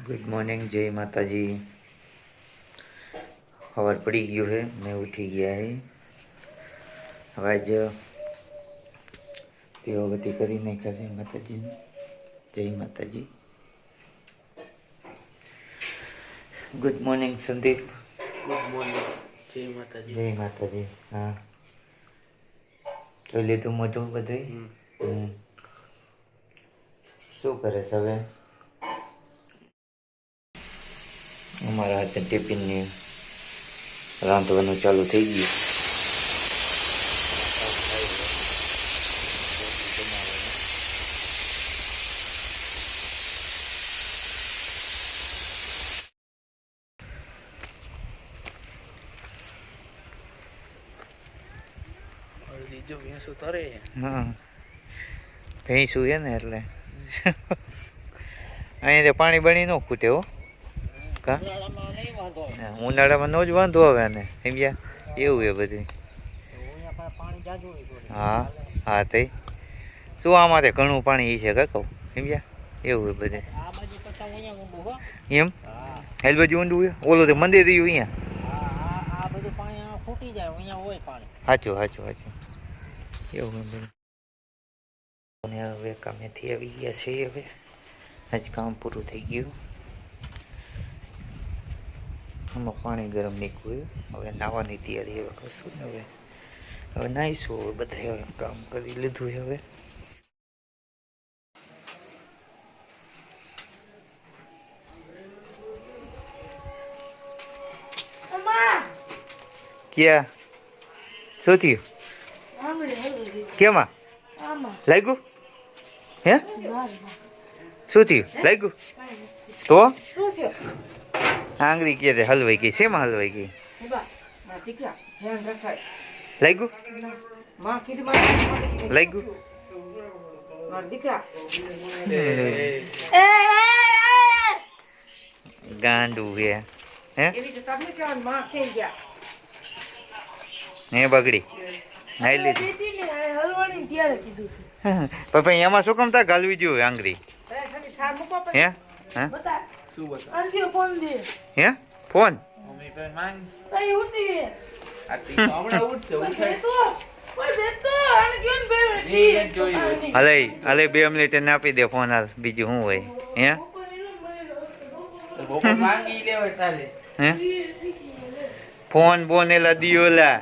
Good morning, जय माता जी। खबर पड़ी गयो है, मैं उठी गया है। હવે આજ દેવાબતી કરી નાખ્યા છે માતાજીને। જય માતાજી। Good morning Sandeep. Good morning, જય માતાજી। જય માતાજી। હા, જોઈ લીધું મોઢું બધું? શું કરે છે હવે? અમારા હાથે ટિફિનને રાંધવાનું ચાલુ થઈ ગયું। બીજો ભેંસો તરે હા, ભેંસું છે ને એટલે અહીંયા તો પાણી બની ન ખૂટે હો કા? ઉનાળામાં નો જ વાંધો આવે ને સમજ્યા? એવું છે બધું। હા હા, તે શું આમાં ઘણું પાણી છે કા કહું સમજ્યા? એવું છે બધું એમ? હેલ બાજુ ઊંડું છે, ઓલું તો મંદિર રહ્યું અહીંયા। સાચું સાચું સાચું, એવું બધું। હવે કામેથી આવી ગયા છે, હવે આજ કામ પૂરું થઈ ગયું। આમાં પાણી ગરમ નીકળ્યું, હવે નાહવાની તૈયારી હવે કરશું ને। હવે નાહીશું, હવે બધા હવે કામ કરી લીધું છે। હવે ક્યાં શું થયું? કેમાં લાગ્યું? હે શું થયું? લાગ્યું તો આંગળી કે હલવાઈ ગઈ? શેમાં હલવાઈ ગઈ? લાગ્યું? લાગ્યું? ગાંડું હે હે બગડી નાઈ લીધી પપ્પા, એમાં શું કામ તા ઘાલવી જોઈએ આંગળી? હે હે હે ફોન હલે હલે 2 મિનિટ એને આપી દે ફોન હાલ, બીજું શું હોય? હે ફોન બોન એલા દિયોલા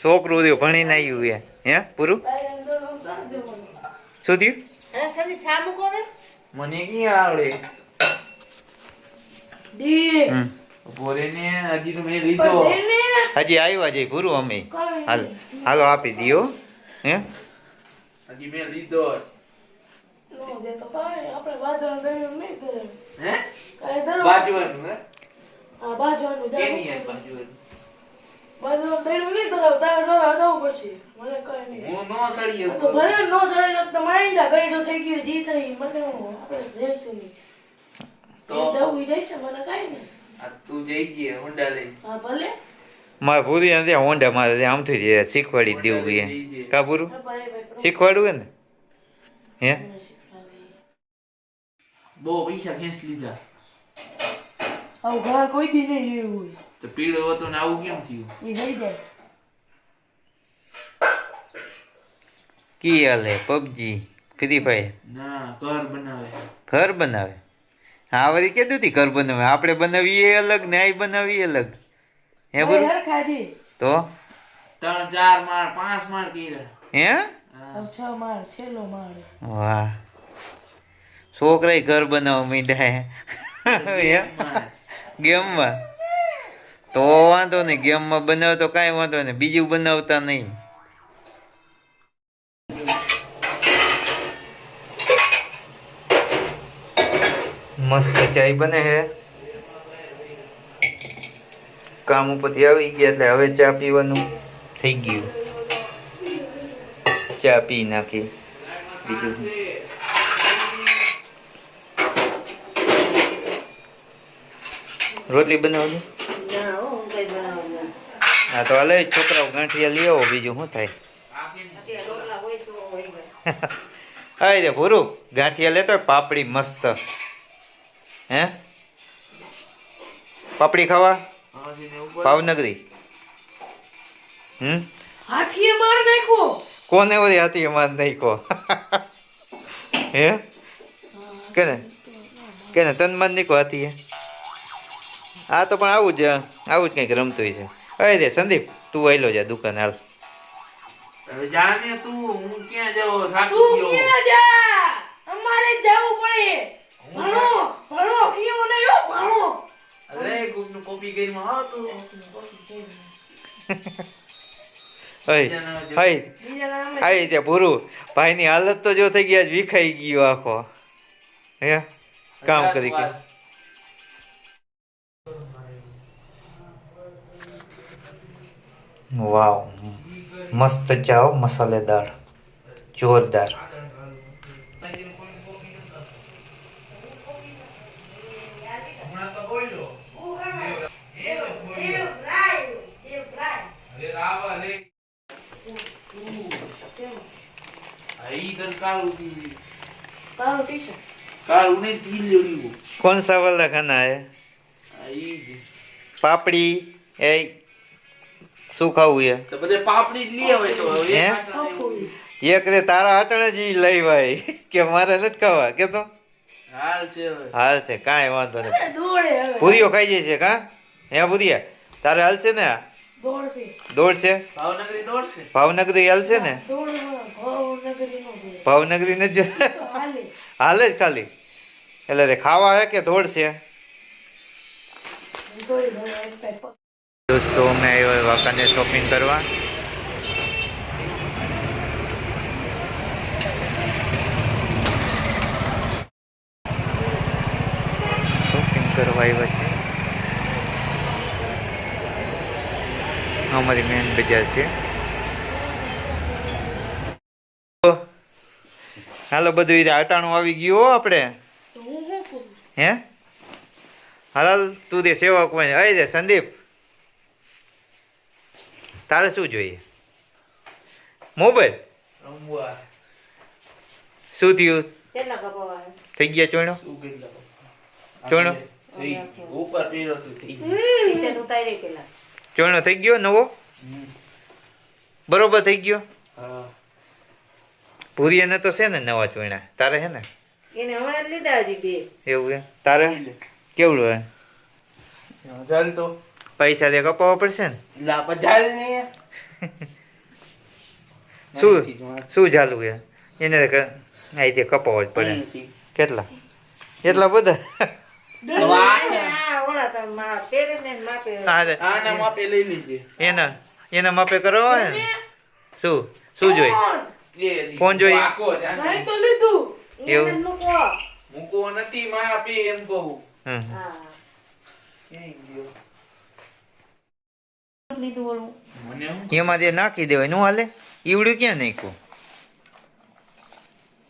છોકરું રહ્યું ભણીને આવ્યું હે પૂરું? શું થયું? મને ક્યાં આવડે? હજી તો મેં લીધો, હજી આવ્યા જઈ પૂરું અમે હાલ હાલો આપી દો। હે હજી મેં લીધો બાજવાનું હે કેની યાર બાજવાનું હું નો સડી ગયો તો તું જઈ ગયે હોન્ડા લઈ મારે પૂરી નથી હોન્ડા, મારે આમથી શીખવાડી દેવું છે કા પૂરું? શીખવાડવું હે ને? હે બહુ પૈસા ખેંચ લીધા કોઈ દી નહીં એવું તો પીળો હતો ને આવું કેમ થયું? એ થઈ જાય કી હાલે? PUBG free fire? ના, ઘર બનાવે। ઘર બનાવે? હા, વળી કીધું તી ઘર બનાવે, આપણે બનાવીએ અલગ ને આ બનાવીએ અલગ હે પૂરું? ખાધી તો 3 4 માળ 5 માળ કર્યા હે? 6 માળ છેલ્લો માળ। વાહ, છોકરા ઘર બનાવવા માંડ્યા ગેમમાં? તો વાંધો નહીં, ગેમમાં બનાવ તો કાંઈ વાંધો નહીં, બીજું બનાવતા નહીં। મસ્ત ચાય બને છે, કામ ઉપરથી આવી ગયા એટલે હવે ચા પીવાનું થઈ ગયું। ચા પી નાખી, બીજું રોટલી બનાવજો। હા તો હાલે છોકરાઓ ગાંઠિયા લઈ આવો, બીજું શું થાય? હા રે ભૂરું ગાંઠિયા લેતો પાપડી મસ્ત હે પાપડી ખાવા આમાંથી ને ઉપર ભાવનગરી હાથીએ માર નાખ્યો. કોને ઓલી હતી એમાં નહીં કહો હે કેને તન મન નહીં કહો હતી આ તો પણ આવું જ કંઈક રમતું છે. અરે રે સંદીપ તું આયલો જા દુકાન હાલ. હવે જાને તું હું ક્યાં જાઉં થાકી તું ગયો ક્યાં જા? અમારે જવું પડે. ભણો કયો નહીં હો, ભણો. અરે કોકનું કોપી કરીમાં આવ તું હઈ હઈ બીજા નામે આઈ ત્યાં પૂરું ભાઈની હાલત તો જો થઈ ગયા વિખાઈ ગયો આખો હે કામ કરી કે વાવ મસ્ત ચાવ મસાલેદાર જોરદાર. કાળું ટી-શર્ટ. कौन सा वाला खाना है पापड़ी ए सूखा हुआ તો બધે પાપડી જ લઈ આવે તો હવે હે? એક રે તારા હાથણે જ ઈ લઈ ભાઈ કે મારે નથી ખાવા કે તો હાલ છે હવે હાલ છે કાંઈ વાંધો નહીં. અરે દોડે હવે. પૂરીઓ ખાઈ જાય છે કા હે પૂરીયા તારે હાલ છે ને દોડશે. દોડ છે ભાવનગરી દોડશે ભાવનગરી હાલ છે ને દોડમાં ભાવનગરી નો દોડે. ભાવનગરી ને જો તો હાલે. હાલે જ ખાલી એટલે રે ખાવા હે કે દોડ છે. દોડી દોડી એક ટાઈપ. દોસ્તો અમે આવ્યા વાંકાનેર શોપિંગ કરવા. શોપિંગ કરવા આવ્યા છે. અમારી મેન બજાર છે. હાલો બધું રીતે અટાણું આવી ગયું હો આપણે તો હું શું કરું? હે હાલ તું દે સેવા કોઈ અરે દે સંદીપ તારે શું જોઈએ મોબાઈલ રમવા શું થયું કેટલા કપાવા થઈ ગયા ચોણો શું કેટલા ચોણો થઈ ઉપર પેલો તો થઈ ટી-શર્ટ ઉતારી કેટલા ચોણો થઈ ગયો નવો બરોબર થઈ ગયો. હા ભૂરીયાને તો છે ને નવા ચોણા તારે હે ને એને હમણાં જ લીધા હજી બે એવું હે તારે કેવડું હે ચાલ તો પૈસા દે કપાવવા પડશે ને લા પજાલ ને શું શું ચાલુ હે એને અહીં તે કપાવવા જ પડે. કેટલા એટલા બધા આ ઓલા તો મારા પેરે ને માપે હા રે. આના માપે લઈ લીજે એના માપે કરો હે ને શું શું જોઈએ ફોન જોઈએ? પાકો જાને. નહીં તો લીધું. એવું? એને જ મૂકો મૂકો નથી માપે એમ કહું હમ હા ક્યાંય ગયો લીધું ઓલું મને હું એમાં જે નાખી દેવાય નું હાલે ઈવડું ક્યાં નાખ્યું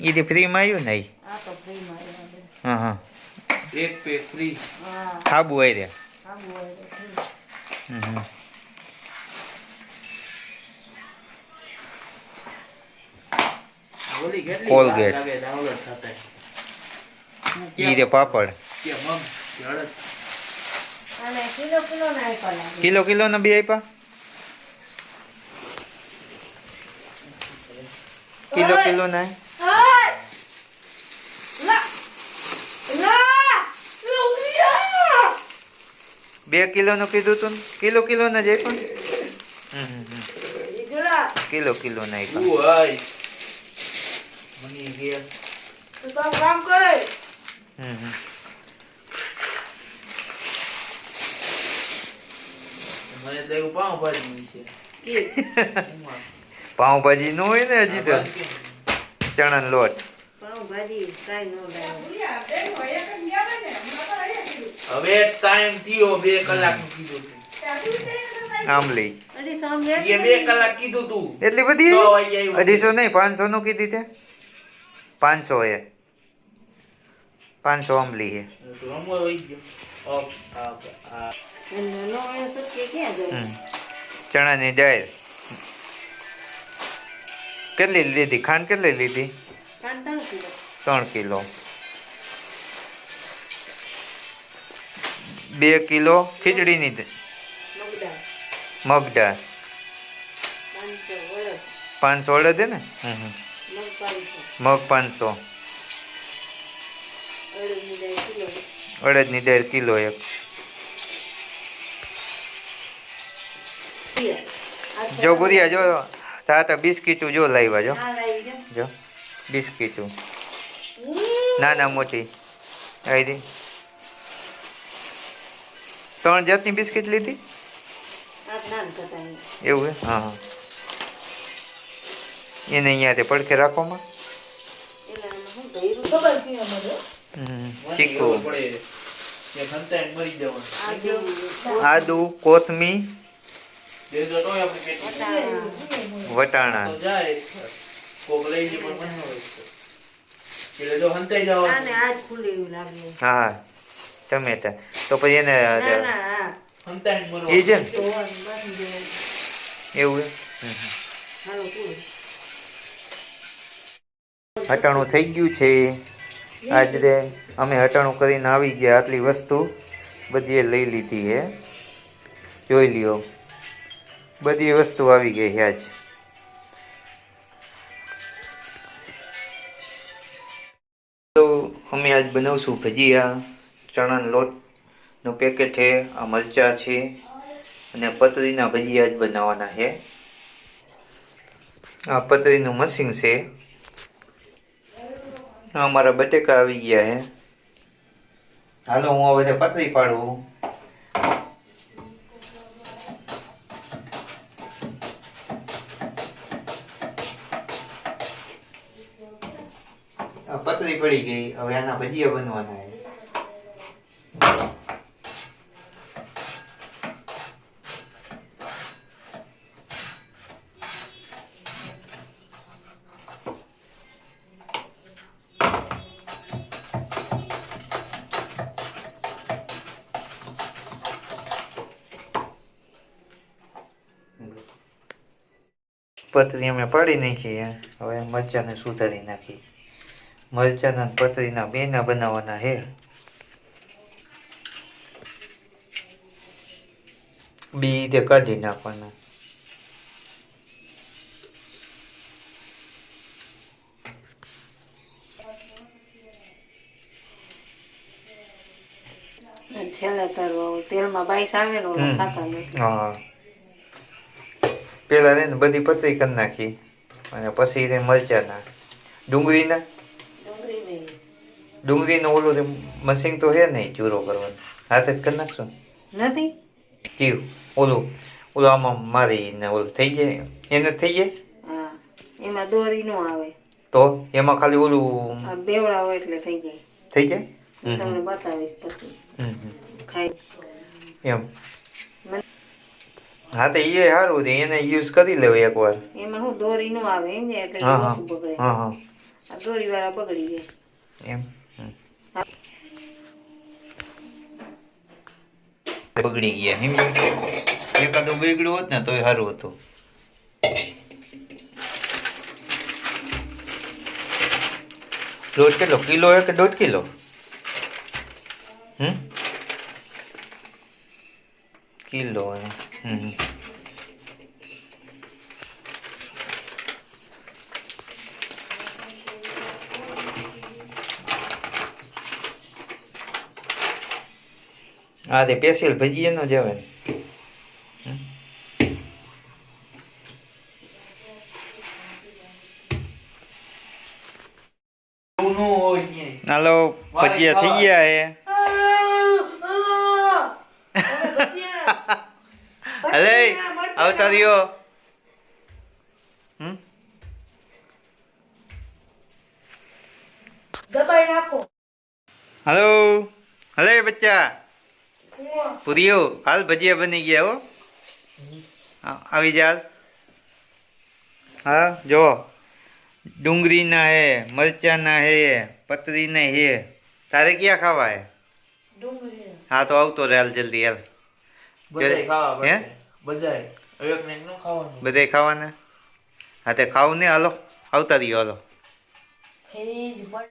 એ તે ફ્રીમાં આવ્યું ને ઈ. આ તો ફ્રીમાં આવ્યા છે. હા હા એક પેક ફ્રી હા ખાબુ આવી રહ્યા. આવું હોય તો free. હમ ઓલી કેટલી Colgate. વાર લાગે ડાઉનલોડ થતા ઈ તે પાપડ કે મમ કે અડદ અને કિલો કિલો ના આપ્યા લાગે કિલો ના બે આપ્યા કિલો ના હાય. લા. લા. લુલિયા. 2 કિલોનું કીધું તું ને? કિલો ના જ આપ્યા એ જરા. કિલો ના આપ્યા. તું આય મની ગયા તો તારું કામ કરે. મને તો એવું પાઉં ભાજી છે પાઉંભાજી નું હોય ને હજી તો ચણાનો લોટ પાઉંભાજી કાંઈ ન લાગે હવે ટાઈમ થયો 2 કલાક નું કીધું તું આમલી અઢી સમજે એ 2 કલાક કીધું તું એટલી બધી 6 વાગે આવ્યું 250 નહીં 500 નું કીધી તે 500 હે 500 આમલી હે. તો રમવા વઈ ગયો આ નો એ તો કે ક્યાં જાય ચણાની દાળ કેટલી લીધી ખાંડ કેટલી લીધી? 3 કિલો 3 કિલો. 2 કિલો ખીચડીની મગદાળ મગ દાળ 500 500 અડદ અડદ હે ને મગ 500 મગ 500 અડદની દાળ કિલો અડદની દાળ કિલો 1 જો ગુરિયા જો તા તો બિસ્કીટું જો લાવ્યા જો આ લાવી જો જો બિસ્કીટું નાના મોટી આવી 3 જાતની બિસ્કીટ લીધી આ નાન કરતા એવું હે હા હા એને અહીંયાથી પડખે રાખોમાં એલા હું ભર્યું ખબર પીવા મળ્યો ચીકુ પડે કે ખંતાઈને મરી જવાનું આદુ કોથમી દેજો તો આપણે કેટલી વટાણા તો જાય કોક લઈ લે પણ મન હોય એટલે જો હંતાઈ જવાનું આને આજ ખુલી એવું લાગે હા ટમેટા તો પછી એને ના હા હંતાઈને મરવાનું એ છે ને તો બાંધી દે એવું હે હાલો પૂરું હટાણું થઈ ગયું છે આજે અમે હટાણું કરીને આવી ગયા આટલી વસ્તુ બધી લઈ લીધી હે જોઈ લ્યો બધી વસ્તુ આવી ગઈ છે આજ તો અમે આજ બનાવશું ભજીયા ચણાનો લોટનું પેકેટ છે આ મરચાં છે અને પતરીના ભજીયા જ બનાવવાના છે આ પતરીનું મશીન છે અમારા બટેકા આવી ગયા હે હાલો હું હવે પતરી પાડું આ પતરી પડી ગઈ હવે આના ભજીયા બનવાના હે પતરી અમે પાડી નાખી હે હવે મરચાને સુધારી નાખી મરચાના ને પતરીના બેના બનાવવાના હે બી તે કાઢી નાખવાના છેલ્લે તરવા તેલમાં બાઈસ આવે ને ઓલા ખાતા નથી હા પેલા ને બધી પતરી કરી નાખી અને પછી તે મરચાના ડુંગળીના ડુંગળી નહીં ડુંગળીનો ઓલું તે મશીન તો હે નહીં ચૂરો કરવાનો હાથે જ કરી નાખશો નથી કયું ઓલું આમાં મારી ને ઓલું થઈ જાય એને જ થઈ જાય હા એમાં દોરી નો આવે તો એમાં ખાલી ઓલું આ બેવડા હોય એટલે થઈ જાય થઈ જાય હું તમને બતાવીશ પછી ખાઈ એમ હા તો એ સારું છે એને યુઝ કરી લેવો એકવાર એમાં હું દોરી નો આવે એમ ને એટલે હા હા ઓછું બગડે હા હા આ દોરી વાળા બગડી જાય એમ બગડી ગયા એમ એકાદું બગડ્યું હોત ને તોય સારું હતું લોટ કેટલો કિલો હે કે 1.5 કિલો કિલો હે હા તે સ્પેશિયલ ભજીયાનો જ આવે ને એવું ન હોય ક્યાંય. હાલો ભજીયા થઈ ગયા હે અરે આવતા રહ્યો દબાઈ નાખો હાલો હલે બચ્ચા પૂરીઓ હાલ ભજીયા બની ગયા હો આવી જા હા જો ડુંગળીના હે મરચાના હે પતરીના હે તારે ક્યાં ખાવા હે ડુંગળી હા તો આવતો રે હાલ જલ્દી હાલ બધાય ખાવા હે? પડશે. બધાય. હવે એકને એક ન ખાવાનું. બધે ખાવાના હા તે ખાવું ને હાલો આવતા રહ્યો હાલો ફેજ બટ